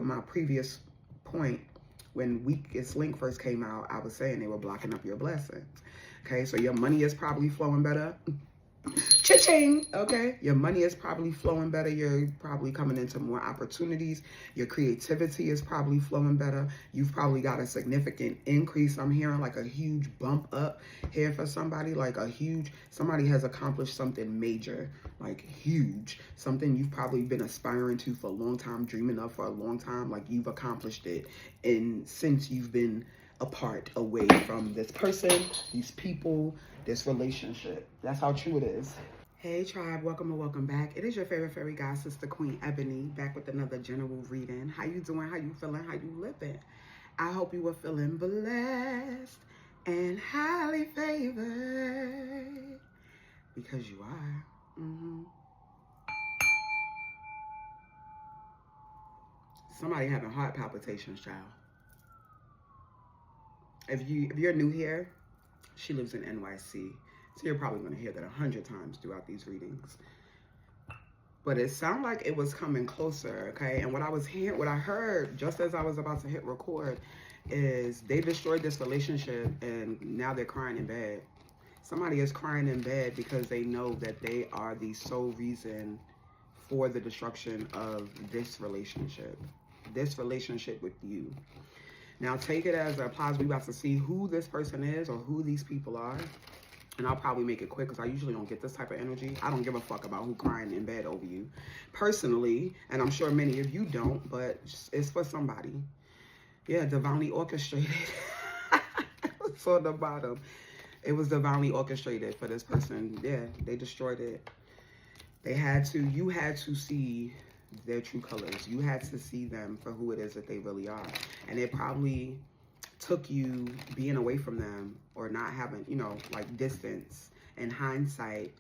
My previous point, when weakest link first came out, I was saying they were blocking up your blessings. Okay, so your money is probably flowing better. Cha-ching! Okay, your money is probably flowing better. You're probably coming into more opportunities. Your creativity is probably flowing better. You've probably got a significant increase. I'm hearing like a huge bump up here for somebody, like somebody has accomplished something major, like huge, something you've probably been aspiring to for a long time, dreaming of for a long time. Like you've accomplished it, and since you've been apart, away from this person, these people, this relationship. That's how true it is. Hey tribe, welcome and welcome back. It is your favorite fairy god, Sister Queen Ebony, back with another general reading. How you doing? How you feeling? How you living? I hope you were feeling blessed and highly favored, because you are. Somebody having heart palpitations, child. If you're new here, she lives in NYC. So you're probably going to hear that 100 times throughout these readings. But it sounded like it was coming closer, okay? And what I heard just as I was about to hit record is they destroyed this relationship and now they're crying in bed. Somebody is crying in bed because they know that they are the sole reason for the destruction of this relationship with you. Now take it as it applies. We about to see who this person is or who these people are. And I'll probably make it quick because I usually don't get this type of energy. I don't give a fuck about who crying in bed over you. Personally, and I'm sure many of you don't, but it's for somebody. Yeah, divinely orchestrated. It's on the bottom. It was divinely orchestrated for this person. Yeah, they destroyed it. You had to see their true colors. You had to see them for who it is that they really are. And it probably took you being away from them or not having, like distance. In hindsight,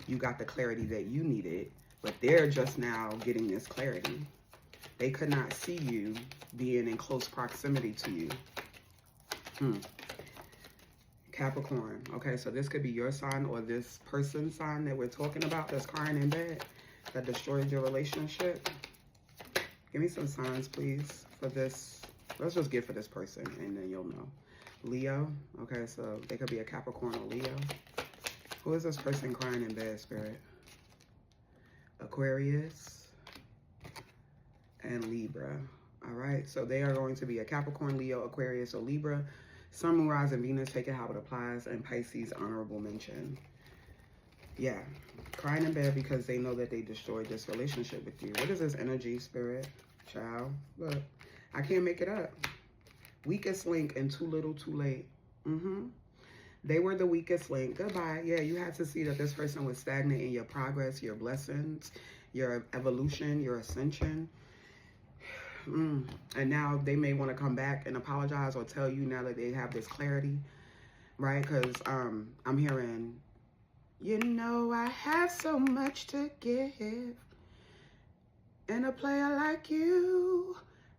you got the clarity that you needed, but they're just now getting this clarity. They could not see you being in close proximity to you. Capricorn. Okay, so this could be your sign or this person's sign that we're talking about that's crying in bed, that destroyed your relationship. Give me some signs, please, for this. Let's just get for this person, and then you'll know. Leo. Okay, so they could be a Capricorn or Leo. Who is this person crying in bed, Spirit? Aquarius and Libra. All right, so they are going to be a Capricorn, Leo, Aquarius, or Libra. Sun, Moon, Rise, and Venus, take it how it applies, and Pisces, honorable mention. Yeah, crying in bed because they know that they destroyed this relationship with you. What is this energy, Spirit? Child, look, I can't make it up. Weakest link and too little, too late. They were the weakest link. Goodbye. Yeah, you had to see that this person was stagnant in your progress, your blessings, your evolution, your ascension. And now they may want to come back and apologize or tell you now that they have this clarity, right? Because I'm hearing, I have so much to give. And a player like you,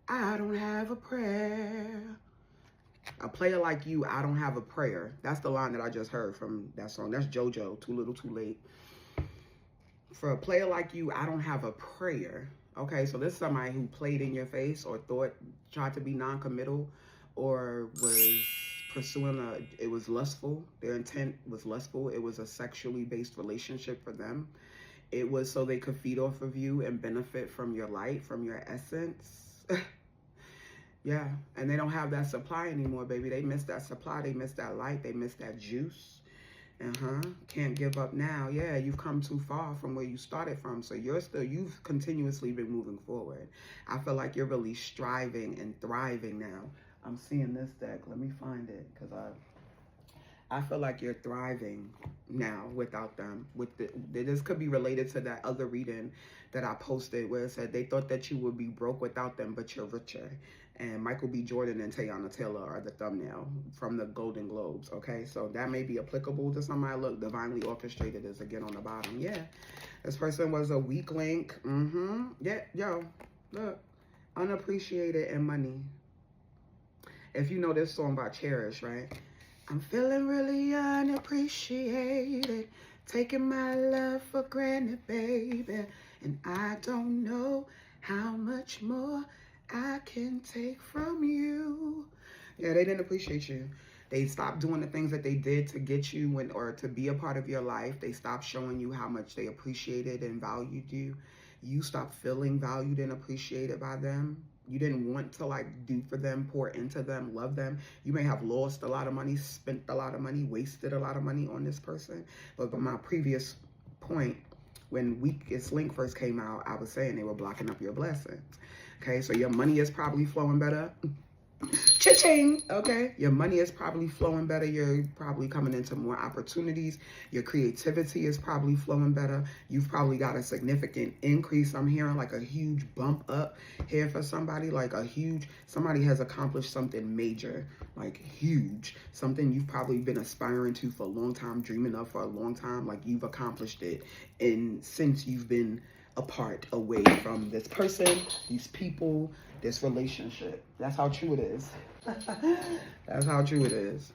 I don't have a prayer. A player like you, I don't have a prayer. That's the line that I just heard from that song. That's JoJo, Too Little, Too Late. For a player like you, I don't have a prayer. Okay, so this is somebody who played in your face or tried to be non-committal or was pursuing it was lustful. Their intent was lustful. It was a sexually based relationship for them. It was so they could feed off of you and benefit from your light, from your essence. Yeah, and they don't have that supply anymore, baby. They miss that supply. They miss that light. They miss that juice. Can't give up now. Yeah, you've come too far from where you started from. So you've continuously been moving forward. I feel like you're really striving and thriving now. I'm seeing this deck. Let me find it because I feel like you're thriving now without them. This could be related to that other reading that I posted where it said they thought that you would be broke without them, but you're richer. And Michael B. Jordan and Teyana Taylor are the thumbnail from the Golden Globes, okay? So that may be applicable to somebody. Look, divinely orchestrated is again on the bottom. Yeah, this person was a weak link. Yeah, yo, look, unappreciated and money. If you know this song by Cherish, right? I'm feeling really unappreciated, taking my love for granted, baby. And I don't know how much more I can take from you. Yeah, they didn't appreciate you. They stopped doing the things that they did to get you or to be a part of your life. They stopped showing you how much they appreciated and valued you. You stopped feeling valued and appreciated by them. You didn't want to like do for them, pour into them, love them. You may have lost a lot of money, spent a lot of money, wasted a lot of money on this person. But my previous point, when Weakest Link first came out, I was saying they were blocking up your blessings. Okay, so your money is probably flowing better. Cha-ching! Okay, your money is probably flowing better. You're probably coming into more opportunities. Your creativity is probably flowing better. You've probably got a significant increase. I'm hearing like a huge bump up here for somebody, like somebody has accomplished something major, like huge, something you've probably been aspiring to for a long time, dreaming of for a long time, like you've accomplished it. And since you've been apart, away from this person, these people, this relationship. That's how true it is. That's how true it is.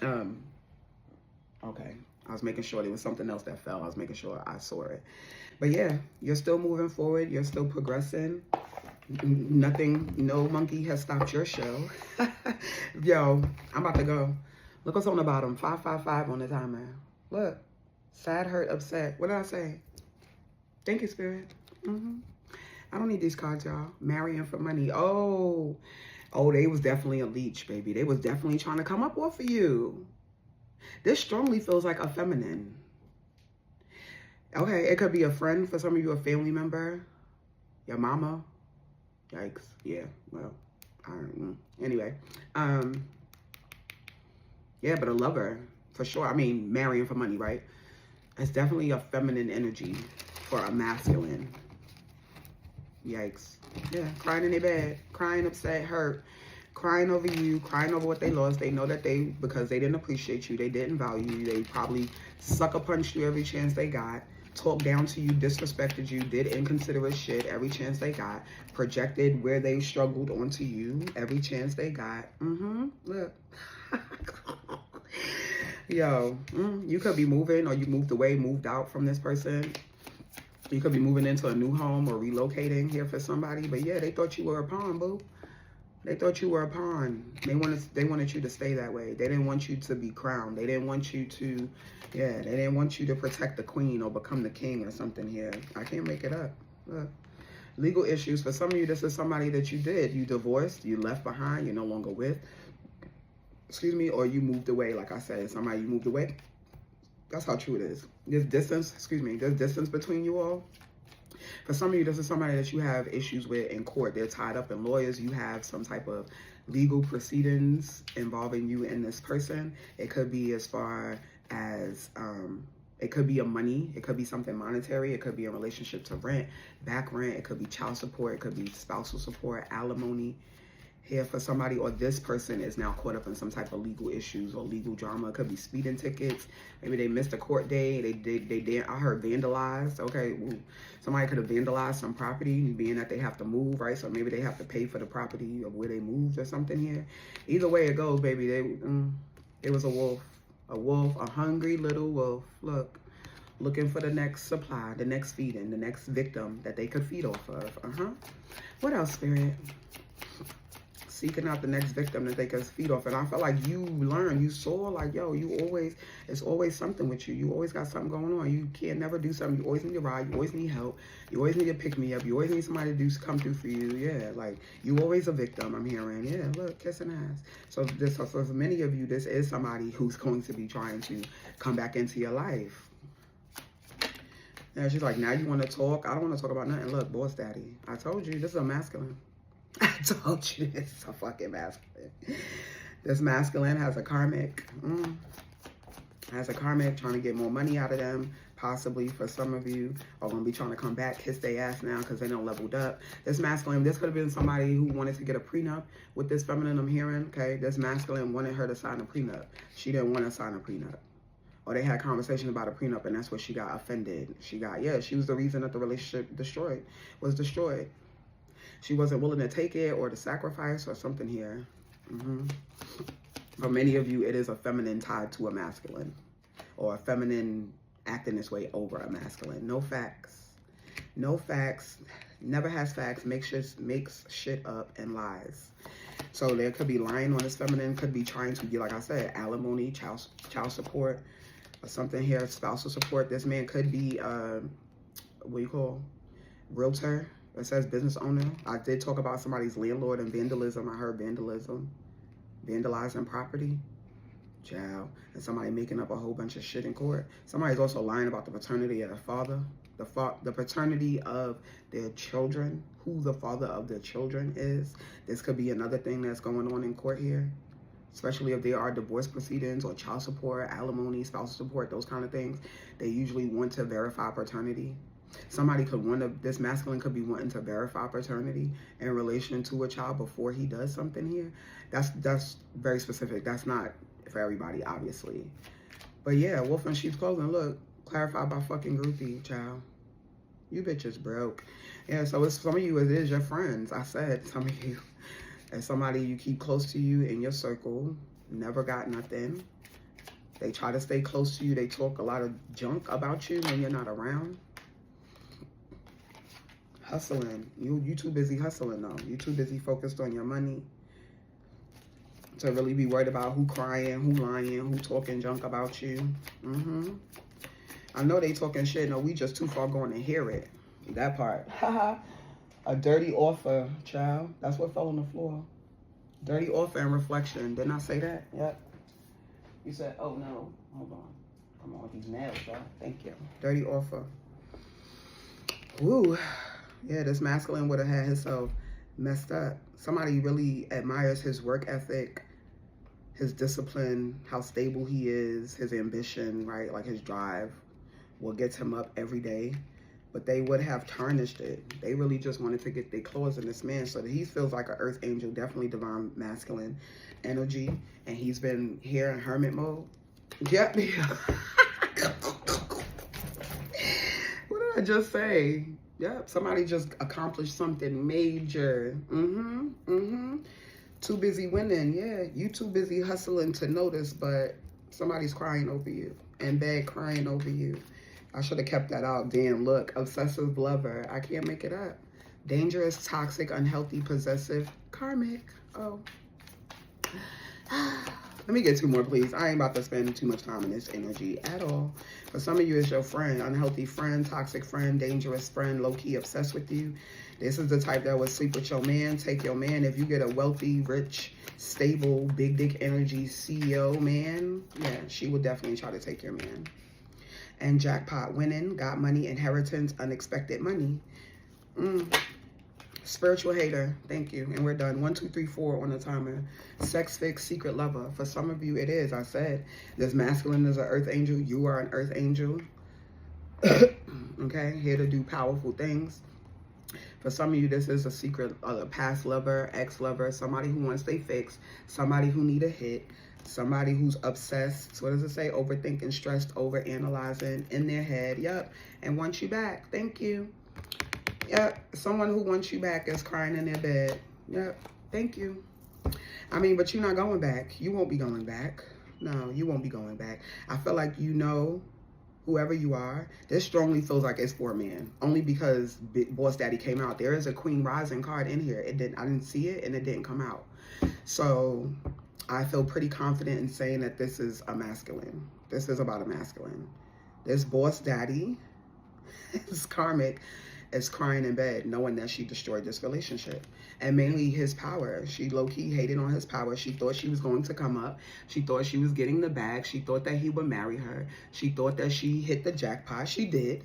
Okay. I was making sure there was something else that fell. I was making sure I saw it. But yeah, you're still moving forward. You're still progressing. Nothing, no monkey has stopped your show. Yo, I'm about to go. Look what's on the bottom. 555 on the timer. Look. Sad, hurt, upset. What did I say? Thank you, Spirit. I don't need these cards, y'all. Marrying for money. Oh, they was definitely a leech, baby. They was definitely trying to come up off of you. This strongly feels like a feminine. Okay, it could be a friend for some of you, a family member, your mama. Yikes. Yeah, well, I don't know. Anyway. Yeah, but a lover, for sure. I mean, marrying for money, right? It's definitely a feminine energy for a masculine. Yikes. Yeah, crying in their bed, crying, upset, hurt, crying over you, crying over what they lost. They know that because they didn't appreciate you, they didn't value you, they probably sucker punched you every chance they got, talked down to you, disrespected you, did inconsiderate shit every chance they got, projected where they struggled onto you every chance they got. Look. Yo, you could be moving, or you moved away, moved out from this person. You could be moving into a new home or relocating here for somebody. But yeah, they thought you were a pawn, boo. They thought you were a pawn. They wanted you to stay that way. They didn't want you to be crowned. They didn't want you to, they didn't want you to protect the queen or become the king or something here. I can't make it up. Look. Legal issues. For some of you, this is somebody that you divorced, you left behind, you're no longer with. Excuse me, or you moved away, like I said, somebody you moved away. That's how true it is. There's distance between you all. For some of you, this is somebody that you have issues with in court. They're tied up in lawyers. You have some type of legal proceedings involving you and this person. It could be as far as, it could be a money. It could be something monetary. It could be a relationship to rent, back rent. It could be child support. It could be spousal support, alimony. Here for somebody, or this person is now caught up in some type of legal issues or legal drama. It could be speeding tickets. Maybe they missed a court day. They I heard vandalized. Okay, well, somebody could have vandalized some property, being that they have to move, right? So maybe they have to pay for the property of where they moved or something here. Either way it goes, baby, it was a wolf, a hungry little wolf. Look, looking for the next supply, the next feeding, the next victim that they could feed off of. What else, Spirit? Seeking out the next victim that they can feed off. And I felt like you learned, you saw, like, yo, it's always something with you. You always got something going on. You can't never do something. You always need a ride. You always need help. You always need to pick me up. You always need somebody to come through for you. Yeah, like, you always a victim, I'm hearing. Yeah, look, kissing ass. So for many of you, this is somebody who's going to be trying to come back into your life. And she's like, now you want to talk? I don't want to talk about nothing. Look, boss daddy, I told you, this is a masculine. I told you this is a fucking masculine. This masculine has a karmic. Has a karmic, trying to get more money out of them. Possibly for some of you are going to be trying to come back, kiss their ass now because they don't leveled up. This masculine, this could have been somebody who wanted to get a prenup with this feminine I'm hearing. Okay, this masculine wanted her to sign a prenup. She didn't want to sign a prenup. Or they had a conversation about a prenup, and that's where she got offended. She was the reason that the relationship was destroyed. She wasn't willing to take it or to sacrifice or something here. For many of you, it is a feminine tied to a masculine, or a feminine acting this way over a masculine. No facts. No facts. never has facts, makes shit up, and lies. So there could be lying on this feminine, could be trying to get, like I said, alimony, child support, or something here, spousal support. This man could be, what you call, realtor. It says business owner. I did talk about somebody's landlord and vandalism. I heard vandalism, vandalizing property. Child. And somebody making up a whole bunch of shit in court. Somebody's also lying about the paternity of the father, the paternity of their children, who the father of their children is. This could be another thing that's going on in court here, especially if there are divorce proceedings or child support, alimony, spousal support, those kind of things. They usually want to verify paternity. Somebody could want to, this masculine could be wanting to verify paternity in relation to a child before he does something here. That's very specific. That's not for everybody, obviously. But yeah, wolf in sheep's clothing. Look, clarified by fucking groupie, child. You bitches broke. Yeah, so it's some of you, it is your friends. I said some of you. And somebody you keep close to you in your circle, never got nothing. They try to stay close to you. They talk a lot of junk about you when you're not around. Hustling. You too busy hustling though. You too busy focused on your money to really be worried about who crying, who lying, who talking junk about you. I know they talking shit. No, we just too far going to hear it. That part. A dirty offer, child. That's what fell on the floor. Dirty offer and reflection. Didn't I say that? Yep. You said, oh no. Hold on. Come on with these nails, child. Thank you. Dirty offer. Woo. Yeah, this masculine would have had himself messed up. Somebody really admires his work ethic, his discipline, how stable he is, his ambition, right? Like his drive, what gets him up every day. But they would have tarnished it. They really just wanted to get their claws in this man. So that he feels like an earth angel, definitely divine masculine energy. And he's been here in hermit mode. Yep. What did I just say? Yep, somebody just accomplished something major. Too busy winning. Yeah, you too busy hustling to notice, but somebody's crying over you. In bed crying over you. I should have kept that out. Damn, look, obsessive lover. I can't make it up. Dangerous, toxic, unhealthy, possessive, karmic. Oh. Let me get two more, please. I ain't about to spend too much time in this energy at all. For some of you, it's your friend. Unhealthy friend, toxic friend, dangerous friend, low-key obsessed with you. This is the type that would sleep with your man, take your man. If you get a wealthy, rich, stable, big dick energy CEO man, yeah, she would definitely try to take your man. And jackpot winning, got money, inheritance, unexpected money. Spiritual hater, thank you. And we're done. 1, 2, 3, 4 on the timer. Sex fix, secret lover. For some of you, it is. I said, this masculine is an earth angel. You are an earth angel. Okay, here to do powerful things. For some of you, this is a secret, past lover, ex-lover, somebody who wants they fix, somebody who need a hit, somebody who's obsessed. What does it say? Overthinking, stressed, overanalyzing in their head. Yep, and wants you back. Thank you. Yep, someone who wants you back is crying in their bed. Yep, thank you. I mean, but you're not going back. You won't be going back. No, you won't be going back. I feel like you know, whoever you are, this strongly feels like it's for a man. Only because Boss Daddy came out. There is a Queen Rising card in here. I didn't see it and it didn't come out. So I feel pretty confident in saying that this is a masculine. This is about a masculine. This Boss Daddy is karmic. Is crying in bed knowing that she destroyed this relationship, and mainly his power. She low-key hated on his power. She thought she was going to come up. She thought she was getting the bag. She thought that he would marry her. She thought that she hit the jackpot. She did.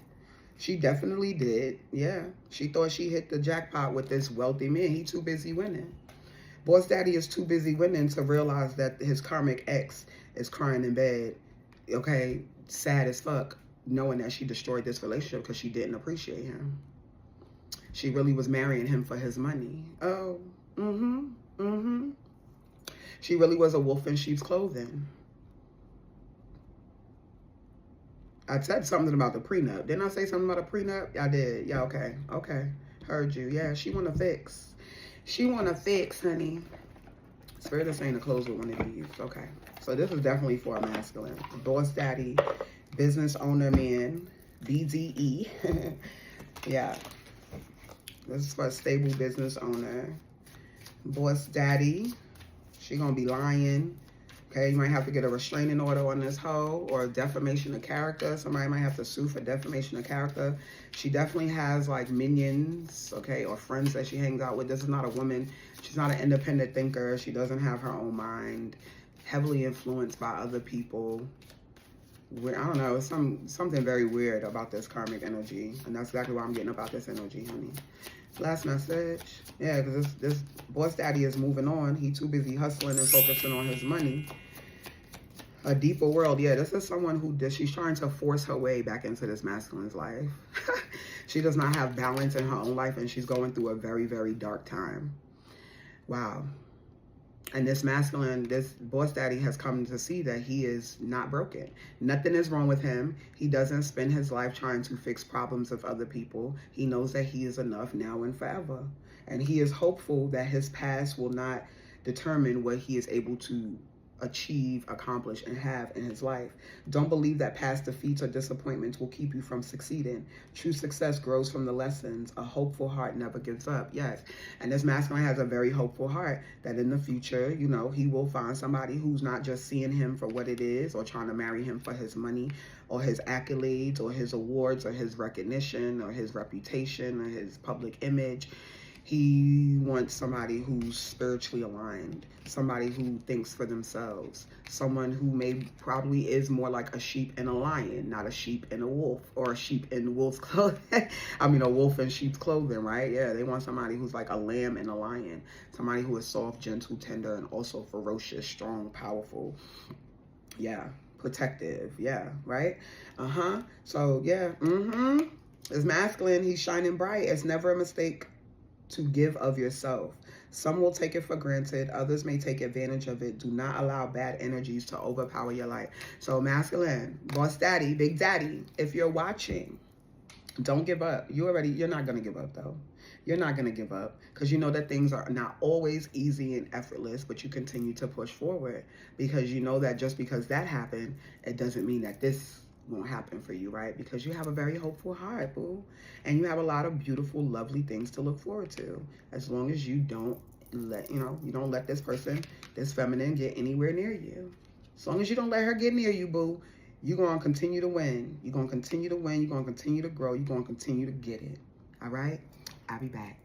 She definitely did. Yeah, she thought she hit the jackpot with this wealthy man. He too busy winning. Boss Daddy is too busy winning to realize that his karmic ex is crying in bed, okay, sad as fuck, knowing that she destroyed this relationship because she didn't appreciate him. She really was marrying him for his money. Oh, She really was a wolf in sheep's clothing. I said something about the prenup. Didn't I say something about a prenup? I did. Yeah, okay. Okay. Heard you. Yeah, she want to fix. She want to fix, honey. Spirit is saying to close with one of these. Okay. So this is definitely for a masculine. Boss Daddy, business owner man, BDE. Yeah. This is for a stable business owner. Boss daddy. She gonna be lying. Okay, you might have to get a restraining order on this hoe, or defamation of character. Somebody might have to sue for defamation of character. She definitely has like minions, okay, or friends that she hangs out with. This is not a woman. She's not an independent thinker. She doesn't have her own mind. Heavily influenced by other people. I don't know, it's something very weird about this karmic energy. And that's exactly what I'm getting about this energy, honey. Last message. Yeah, because this boss daddy is moving on. He too busy hustling and focusing on his money. A deeper world. Yeah, this is someone who she's trying to force her way back into this masculine's life. She does not have balance in her own life, and she's going through a very, very dark time. Wow. And this masculine, this boss daddy has come to see that he is not broken. Nothing is wrong with him. He doesn't spend his life trying to fix problems of other people. He knows that he is enough now and forever. And he is hopeful that his past will not determine what he is able to achieve, accomplish, and have in his life. Don't believe that past defeats or disappointments will keep you from succeeding. True success grows from the lessons. A hopeful heart never gives up. Yes. And this masculine has a very hopeful heart that in the future, you know, he will find somebody who's not just seeing him for what it is, or trying to marry him for his money or his accolades or his awards or his recognition or his reputation or his public image. He wants somebody who's spiritually aligned, somebody who thinks for themselves, someone who probably is more like a sheep and a lion, not a sheep and a wolf, or a sheep in wolf's clothing. I mean, a wolf in sheep's clothing, right? Yeah, they want somebody who's like a lamb and a lion, somebody who is soft, gentle, tender, and also ferocious, strong, powerful. Yeah, protective. Yeah, right? So, yeah, It's masculine. He's shining bright. It's never a mistake to give of yourself. Some will take it for granted. Others may take advantage of it. Do not allow bad energies to overpower your life. So masculine, boss daddy, big daddy, if you're watching, don't give up. You're not going to give up though. You're not going to give up because you know that things are not always easy and effortless, but you continue to push forward because you know that just because that happened, it doesn't mean that this won't happen for you, right? Because you have a very hopeful heart, boo. And you have a lot of beautiful, lovely things to look forward to. As long as you don't let this person, this feminine, get anywhere near you. As long as you don't let her get near you, boo, you're going to continue to win. You're going to continue to win. You're going to continue to grow. You're going to continue to get it. All right? I'll be back.